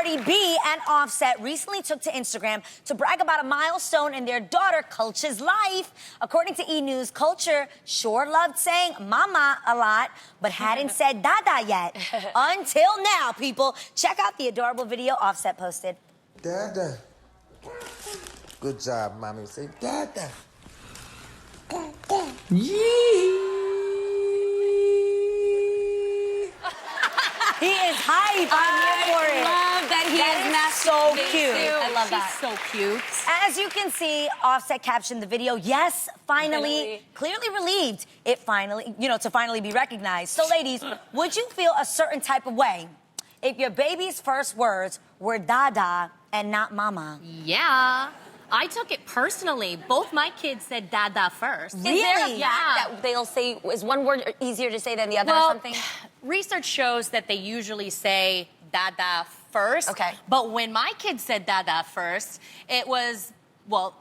Cardi B and Offset recently took to Instagram to brag about a milestone in their daughter Culture's life. According to E! News, Culture sure loved saying mama a lot, but hadn't said dada yet. Until now, people. Check out the adorable video Offset posted. Dada. Good job, mommy. Say dada. He is hype. I'm here for it. I love that he is so cute. I love that. So cute. As you can see, Offset captioned the video, yes, finally, clearly relieved it finally, to finally be recognized. So ladies, would you feel a certain type of way if your baby's first words were dada and not mama? Yeah. I took it personally. Both my kids said dada first. Really? Is there a fact Yeah. that they'll say, is one word easier to say than the other Well, or something? research shows that they usually say dada first. Okay. But when my kids said dada first, it was, well,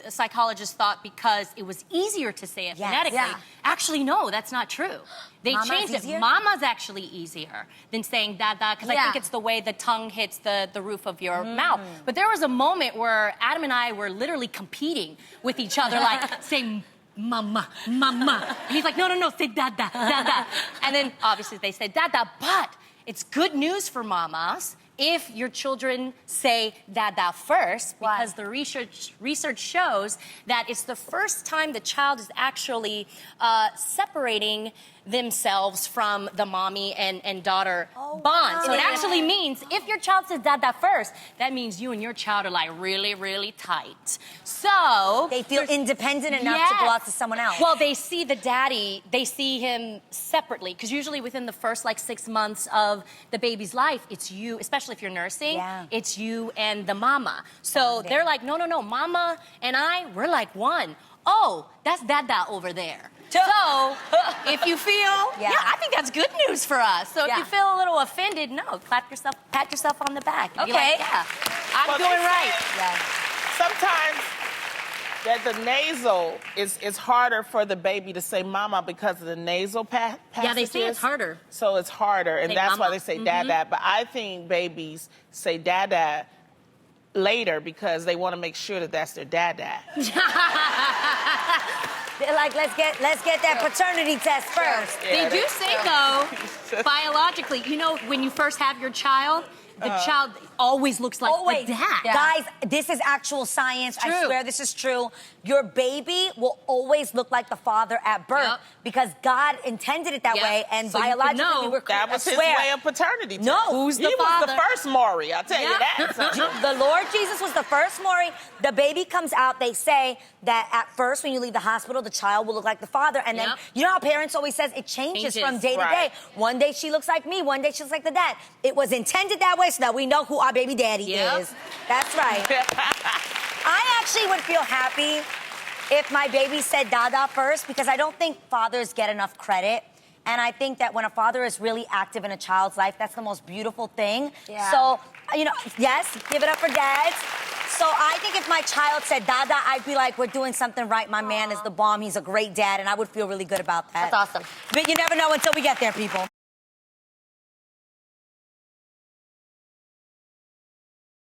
psychologists thought because it was easier to say it phonetically. Yeah. Actually, no, that's not true. They Mama's changed easier? it. Mama's actually easier than saying dada because I Yeah. think it's the way the tongue hits the roof of your mouth. But there was a moment where Adam and I were literally competing with each other, like saying mama, mama. And he's like, no, say dada, dada. And then obviously they say dada, but it's good news for mamas if your children say dada first, because the research shows that it's the first time the child is actually separating themselves from the mommy and daughter bond. So it actually means if your child says dada first, that means you and your child are like really, really tight. So They feel independent enough to go out to someone else. Well, they see the daddy, they see him separately, because usually within the first 6 months of the baby's life, it's you, especially if you're nursing, it's you and the mama. So they're like, no, mama and we're like one. Oh, that's dada over there. So, if you feel, I think that's good news for us. So if you feel a little offended, no, pat yourself on the back. And be like, I'm doing right. Sometimes that the nasal is harder for the baby to say mama because of the nasal passages. Yeah, they say it's harder. So it's harder, and Say that's why mama. they say dada. But I think babies say dada later because they want to make sure that that's their dada. They're like, let's get that paternity test first. They do say, though, biologically, when you first have your child, the child always looks like the dad. Guys, this is actual science. I swear this is true. Your baby will always look like the father at birth because God intended it that way, and So biologically we were That was his way of paternity. No. Who's the He father? was the first Maury, I'll tell you that. The Lord Jesus was the first Maury. The baby comes out. They say that at first, when you leave the hospital, the child will look like the father. And then, you know how parents always says it changes from day to day. One day she looks like me. One day she looks like the dad. It was intended that way so that we know who our baby daddy is. That's right. I actually would feel happy if my baby said dada first because I don't think fathers get enough credit. And I think that when a father is really active in a child's life, that's the most beautiful thing. So, yes, give it up for dads. So I think if my child said dada, I'd be like, we're doing something right. My man is the bomb. He's a great dad, and I would feel really good about that. That's awesome. But you never know until we get there, people.